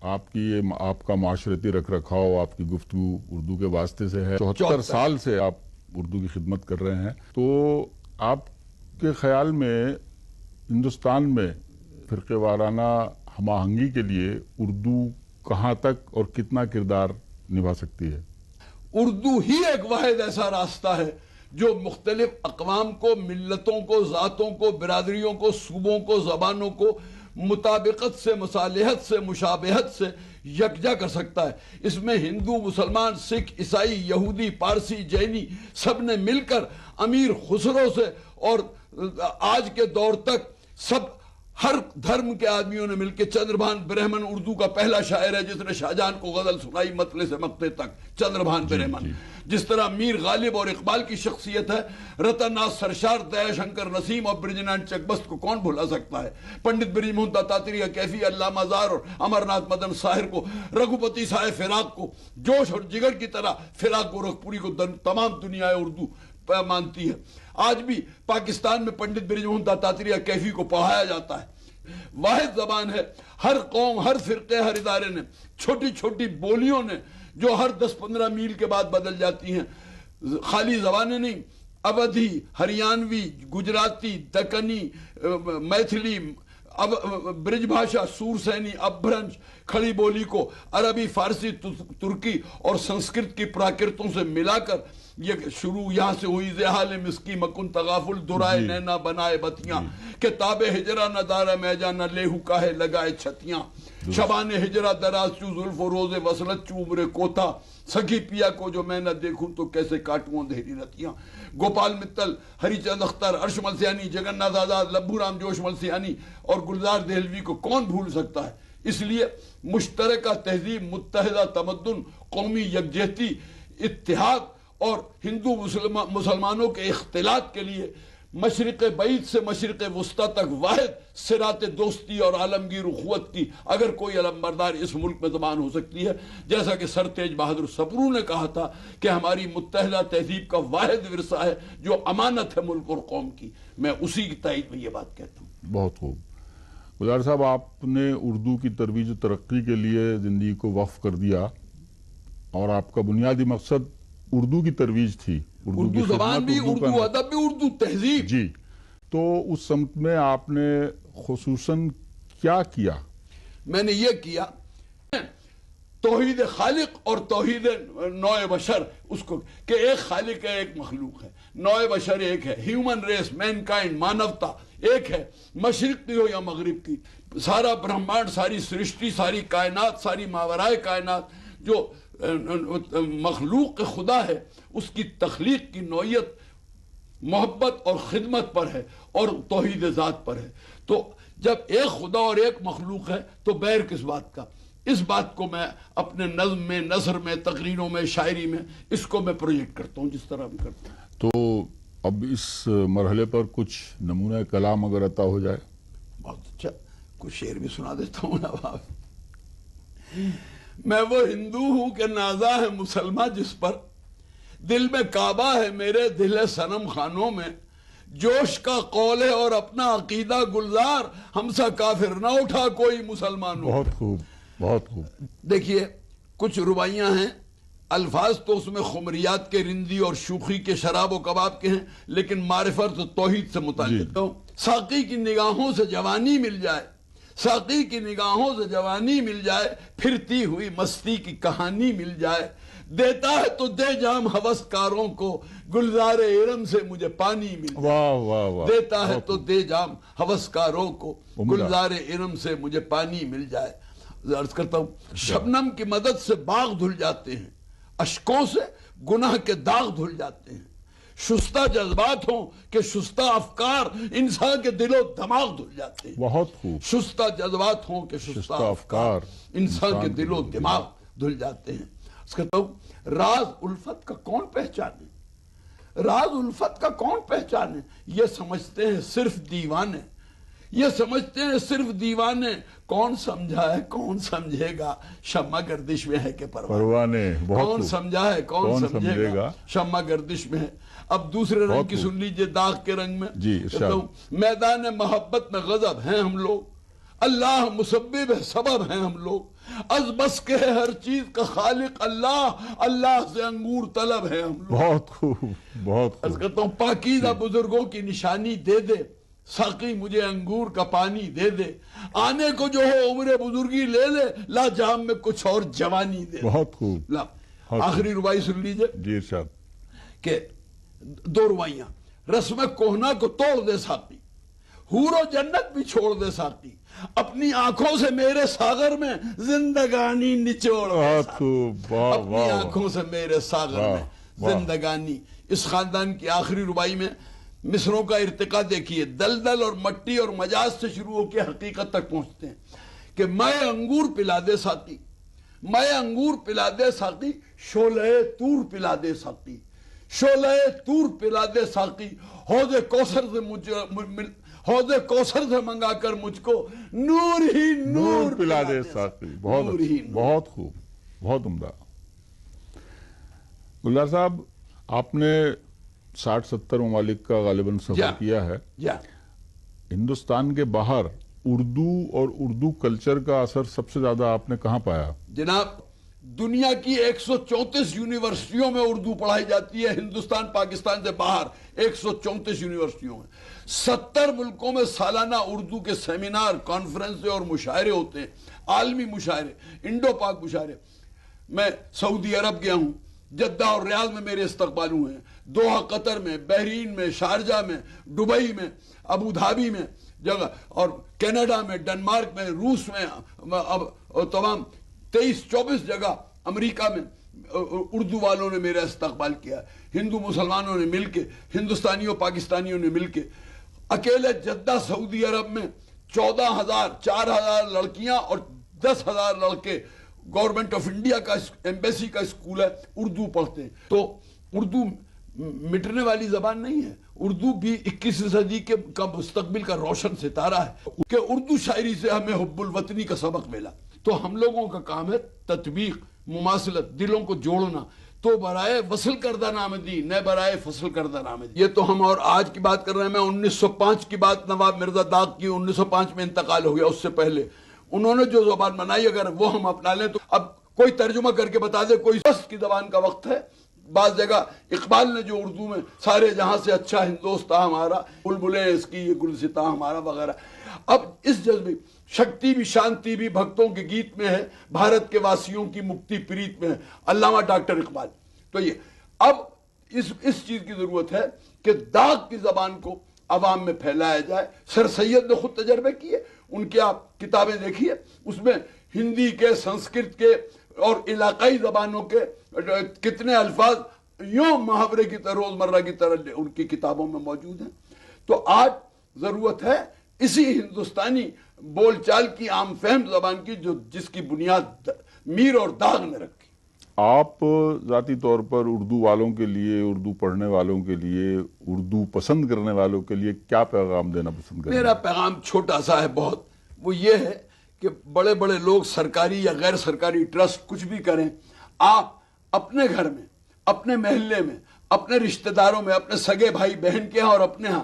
آپ کا معاشرتی رکھ رکھاؤ، آپ کی گفتگو اردو کے واسطے سے ہے، 74 سال سے آپ اردو کی خدمت کر رہے ہیں، تو آپ کے خیال میں ہندوستان میں فرقے وارانہ ہم آہنگی کے لیے اردو کہاں تک اور کتنا کردار نبھا سکتی ہے؟ اردو ہی ایک واحد ایسا راستہ ہے جو مختلف اقوام کو، ملتوں کو، ذاتوں کو، برادریوں کو، صوبوں کو، زبانوں کو مطابقت سے، مصالحت سے، مشابہت سے یکجا کر سکتا ہے۔ اس میں ہندو، مسلمان، سکھ، عیسائی، یہودی، پارسی، جینی سب نے مل کر امیر خسرو سے اور آج کے دور تک سب ہر دھرم کے آدمیوں نے مل کے، چندربھان برہمن اردو کا پہلا شاعر ہے جس نے شاہجہان کو غزل سنائی مطلع سے مقطع تک، چندربھان برہمن۔ جس طرح میر غالب اور اقبال کی شخصیت ہے، رتن ناتھ سرشار، دیا شنکر نسیم اور برج نائن چکبست کو کون بھلا سکتا ہے؟ پنڈت برج موہن دتاتریہ کیفی، علامہ زار اور امر ناتھ مدن ساحر کو، رگھوپتی صاحب فراق کو، جوش اور جگر کی طرح فراق گورکھپوری کو تمام دنیا اردو مانتی ہے۔ آج بھی پاکستان میں پنڈت برج موہن دتاتریہ کیفی کو پڑھایا جاتا ہے۔ واحد زبان ہے، ہر قوم، ہر فرقے، ہر ادارے نے چھوٹی چھوٹی بولیوں نے جو ہر 10-15 میل کے بعد بدل جاتی ہیں، خالی زبانیں نہیں، اودھی، ہریانوی، گجراتی، دکنی، میتھلی، برج بھاشا، سورسینی، اپبھرنش، کھڑی بولی کو عربی، فارسی، ترکی اور سنسکرت کی پراکرتوں سے ملا کر یہ شروع یہاں سے ہوئی، زحال مسکی مکن تغافل درائے نینا بنائے بتیاں، کتاب ہجرہ نہ دارہ میجا نہ لیہو کاہے لگائے چھتیاں، شبان ہجرہ دراز چو زلف و روز وصلت چو عمر کوتا، سگی پیا کو جو میں نہ دیکھوں تو کیسے کاٹوں اندھیری رتیاں۔ گوپال متل، ہری چند اختر، ارش ملسیانی، جگن ناتھ آزاد، لبھو رام جوش ملسیانی اور گلزار دہلوی کو کون بھول سکتا ہے؟ اس لیے مشترکہ تہذیب، متحدہ تمدن، قومی یکجہتی، اتحاد اور ہندو مسلمانوں کے اختلاط کے لیے مشرق بعید سے مشرق وسطی تک واحد صراط دوستی اور عالمگیر اخوت کی اگر کوئی علمبردار اس ملک میں زبان ہو سکتی ہے، جیسا کہ سر تیج بہادر سپرو نے کہا تھا کہ ہماری متحدہ تہذیب کا واحد ورثہ ہے جو امانت ہے ملک اور قوم کی، میں اسی کی تائید میں یہ بات کہتا ہوں۔ بہت خوب گلزار صاحب، آپ نے اردو کی ترویج و ترقی کے لیے زندگی کو وقف کر دیا اور آپ کا بنیادی مقصد اردو کی ترویج تھی، اردو زبان بھی، اردو ادب بھی، اردو تہذیب۔ جی، تو اس سمت میں آپ نے خصوصاً کیا کیا؟ میں نے یہ کیا توحید خالق اور توحید نوع بشر، اس کو کہ ایک خالق ہے، ایک مخلوق ہے، نوع بشر ایک ہے، ہیومن ریس، مین کائنڈ، مانوتا ایک ہے، مشرق کی ہو یا مغرب کی، سارا برہمانڈ، ساری سرشٹی، ساری کائنات، ساری ماورائے کائنات جو مخلوق خدا ہے، اس کی تخلیق کی نوعیت محبت اور خدمت پر ہے اور توحید ذات پر ہے۔ تو جب ایک خدا اور ایک مخلوق ہے تو بیر کس بات کا؟ اس بات کو میں اپنے نظم میں، نثر میں، تقریروں میں، شاعری میں اس کو میں پروجیکٹ کرتا ہوں جس طرح بھی کرتا ہوں۔ تو اب اس مرحلے پر کچھ نمونہ کلام اگر عطا ہو جائے؟ بہت اچھا، کچھ شعر بھی سنا دیتا ہوں نواب۔ میں وہ ہندو ہوں کہ نازا ہے مسلمہ جس پر، دل میں کعبہ ہے میرے دل ہے صنم خانوں میں، جوش کا قول ہے اور اپنا عقیدہ گلزار، ہم سا کافر نہ اٹھا کوئی مسلمانوں۔ بہت خوب، بہت خوب۔ دیکھیے کچھ ربائیاں ہیں، الفاظ تو اس میں خمریات کے، رندی اور شوخی کے، شراب و کباب کے ہیں، لیکن معرفت و توحید سے متعلق۔ ساقی کی نگاہوں سے جوانی مل جائے، ساقی کی نگاہوں سے جوانی مل جائے، پھرتی ہوئی مستی کی کہانی مل جائے، دیتا ہے تو دے جام ہوسکاروں کو، گلزار ارم سے مجھے پانی مل جائے۔ واہ واہ واہ، دیتا ہے تو دے جام ہوسکاروں کو، گلزار ارم سے مجھے پانی مل جائے۔ عرض کرتا ہوں، شبنم کی مدد سے باغ دھل جاتے ہیں، اشکوں سے گناہ کے داغ دھل جاتے ہیں، شستہ جذبات ہوں کہ شستہ افکار، انسان کے دل و دماغ دھل جاتے ہیں۔ بہت خوب۔ شستہ جذبات ہوں کہ شستہ افکار، انسان کے دل و دماغ دھل جاتے ہیں۔ اس کہتا ہوں، راز الفت کا کون پہچانے، راز الفت کا کون پہچانے، یہ سمجھتے ہیں صرف دیوانے، یہ سمجھتے ہیں صرف دیوانے، کون سمجھا ہے کون سمجھے گا، شمع گردش میں ہے کہ پروانے، کون سمجھا ہے کون سمجھے گا، شمع گردش میں ہے۔ اب دوسرے رنگ کی سن لیجئے، داغ کے رنگ میں، جی، میدان محبت میں غضب ہیں ہم لوگ، اللہ مسبب ہے، سبب ہیں ہم لوگ، از بس کے ہے ہر چیز کا خالق اللہ، اللہ سے انگور طلب ہے ہم لوگ۔ بہت خوب، بہت عرض خوب۔ کرتا ہوں پاکیزہ بزرگوں کی نشانی دے دے، ساقی مجھے انگور کا پانی دے دے، آنے کو جو ہو عمر بزرگی لے لے، لا جام میں کچھ اور جوانی دے دے۔ بہت خوب۔ لا آخری ربائی سن لیجئے جی ارشاد۔ کہ دو روائیاں، رسم کوہنا کو توڑ دے ساقی، حور و جنت بھی چھوڑ دے ساقی، اپنی آنکھوں سے میرے ساغر میں زندگانی نچوڑ دے بہت ساقی، خوب، واہ اپنی واہ آنکھوں سے میرے ساغر واہ، میں واہ۔ زندگانی۔ اس خاندان کی آخری ربائی میں مصروں کا ارتقا دیکھیے، دلدل اور مٹی اور مجاز سے شروع ہو کے حقیقت تک پہنچتے ہیں کہ میں انگور پلا دے ساقی، میں انگور پلا دے ساقی، شعلہ طور پلا دے ساقی، شعلہ طور پلا دے ساقی، حوض کوثر سے منگا کر مجھ کو نور ہی نور پلا دے ساقی۔ بہت نور ہی اچھا، بہت خوب، بہت عمدہ۔ گلزار صاحب، آپ نے 60-70 ممالک کا غالباً سفر کیا ہے۔ جا ہندوستان کے باہر اردو اور اردو کلچر کا اثر سب سے زیادہ آپ نے کہاں پایا؟ جناب، دنیا کی 134 یونیورسٹیوں میں اردو پڑھائی جاتی ہے، ہندوستان پاکستان سے باہر 134 یونیورسٹیوں میں، 70 ملکوں میں سالانہ اردو کے سیمینار، کانفرنس اور مشاعرے ہوتے ہیں، عالمی مشاعرے، انڈو پاک مشاعرے۔ میں سعودی عرب گیا ہوں، جدہ اور ریاض میں میرے استقبال ہوئے ہیں، دوحہ قطر میں، بحرین میں، شارجہ میں، دبئی میں، ابو دھابی میں جگہ، اور کینیڈا میں، ڈنمارک میں، روس میں، تمام 23-24 جگہ امریکہ میں اردو والوں نے میرا استقبال کیا۔ ہندو مسلمانوں نے مل کے، ہندوستانیوں پاکستانیوں نے مل کے، اکیلے جدہ سعودی عرب میں 4,000 لڑکیاں اور 10,000 لڑکے، گورنمنٹ آف انڈیا کا ایمبیسی کا اسکول ہے، اردو پڑھتے ہیں۔ تو اردو مٹنے والی زبان نہیں ہے، اردو بھی 21ویں صدی کا مستقبل کا روشن ستارہ ہے کہ اردو شاعری سے ہمیں حب الوطنی کا سبق ملا۔ تو ہم لوگوں کا کام ہے تطبیق، مماثلت، دلوں کو جوڑنا، تو برائے وصل کردہ نامدی، نہ برائے فصل کردہ نامدی۔ یہ تو ہم اور آج کی بات کر رہے ہیں، میں 1905 کی بات نواب مرزا داغ کی، 1905 میں انتقال ہو گیا، اس سے پہلے انہوں نے جو زبان بنائی اگر وہ ہم اپنا لیں تو اب کوئی ترجمہ کر کے بتا دے کوئی وصف کی زبان کا وقت ہے۔ بعض جگہ اقبال نے جو اردو میں سارے جہاں سے اچھا ہندوستان ہمارا، بلبلیں اس کی یہ گلستاں ہمارا وغیرہ، اب اس جذبے شکتی بھی شانتی بھی بھکتوں کے گیت میں ہے، بھارت کے واسیوں کی مکتی پریت میں ہے، علامہ ڈاکٹر اقبال۔ تو یہ اب اس چیز کی ضرورت ہے کہ داغ کی زبان کو عوام میں پھیلایا جائے۔ سر سید نے خود تجربے کیے، ان کی آپ کتابیں دیکھیے، اس میں ہندی کے، سنسکرت کے اور علاقائی زبانوں کے کتنے الفاظ یوں محاورے کی طرح، روزمرہ کی طرح ان کی کتابوں میں موجود ہیں۔ تو آج ضرورت ہے اسی ہندوستانی بول چال کی، عام فہم زبان کی، جس کی بنیاد میر اور داغ نے رکھی۔ آپ ذاتی طور پر اردو والوں کے لیے، اردو پڑھنے والوں کے لیے، اردو پسند کرنے والوں کے لیے کیا پیغام دینا پسند کریں؟ میرا پیغام چھوٹا سا ہے بہت، وہ یہ ہے کہ بڑے بڑے لوگ سرکاری یا غیر سرکاری ٹرسٹ کچھ بھی کریں، آپ اپنے گھر میں، اپنے محلے میں، اپنے رشتہ داروں میں، اپنے سگے بھائی بہن کے ہاں اور اپنے ہاں،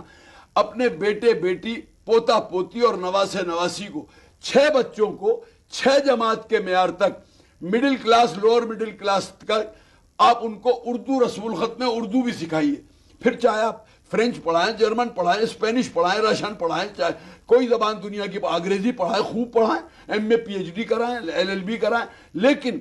اپنے بیٹے بیٹی، پوتا پوتی اور نواسے نواسی کو، 6 بچوں کو 6 جماعت کے معیار تک، middle class, lower middle class کا، آپ ان کو اردو رسم الخط میں اردو بھی سکھائیے۔ پھر چاہے آپ فرینچ پڑھائیں، جرمن پڑھائیں، اسپینش پڑھائیں، رشین پڑھائیں، چاہے کوئی زبان دنیا کی، انگریزی پڑھائیں، خوب پڑھائیں، ایم اے پی ایچ ڈی کرائیں، ایل ایل بی کرائیں، لیکن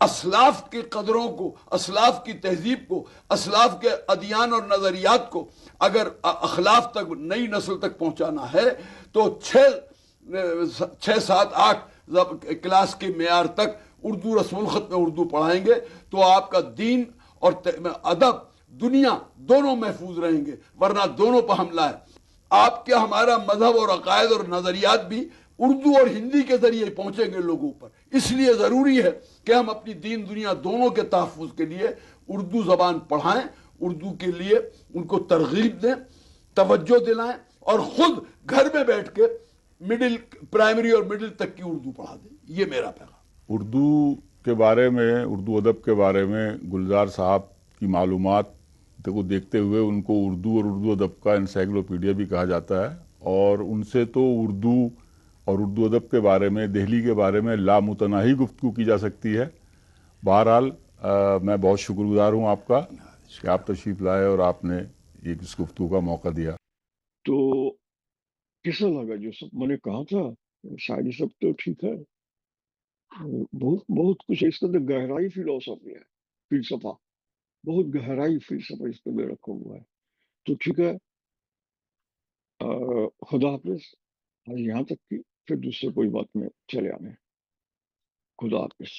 اسلاف کی قدروں کو، اسلاف کی تہذیب کو، اسلاف کے ادیان اور نظریات کو اگر اخلاف تک، نئی نسل تک پہنچانا ہے تو 6 7 8 کلاس کے معیار تک اردو رسم الخط میں اردو پڑھائیں گے تو آپ کا دین اور ادب، دنیا دونوں محفوظ رہیں گے، ورنہ دونوں پہ حملہ ہے۔ آپ کیا، ہمارا مذہب اور عقائد اور نظریات بھی اردو اور ہندی کے ذریعے پہنچیں گے لوگوں پر۔ اس لیے ضروری ہے کہ ہم اپنی دین دنیا دونوں کے تحفظ کے لیے اردو زبان پڑھائیں، اردو کے لیے ان کو ترغیب دیں، توجہ دلائیں، اور خود گھر میں بیٹھ کے پرائمری اور مڈل تک کی اردو پڑھا دیں۔ یہ میرا پیغام۔ اردو کے بارے میں، اردو ادب کے بارے میں گلزار صاحب کی معلومات کو دیکھتے ہوئے ان کو اردو اور اردو ادب کا انسائکلوپیڈیا بھی کہا جاتا ہے، اور ان سے تو اردو اور اردو ادب کے بارے میں، دہلی کے بارے میں لامتناہی گفتگو کی جا سکتی ہے۔ بہرحال میں بہت شکر گزار ہوں آپ کا کہ آپ تشریف لائے اور آپ نے ایک اس گفتگو کا موقع دیا۔ تو کیسا لگا جو سب میں نے کہا تھا؟ شاعری سب تو ٹھیک ہے، بہت بہت کچھ ہے اس کے اندر، گہرائی فلسفی ہے، فلسفہ بہت گہرائی فلسفہ اس کے اندر رکھا ہوا ہے۔ تو ٹھیک ہے، خدا حافظ، آج یہاں تک کی، پھر دوسرے کوئی بات میں چلے آنے۔ خدا حافظ۔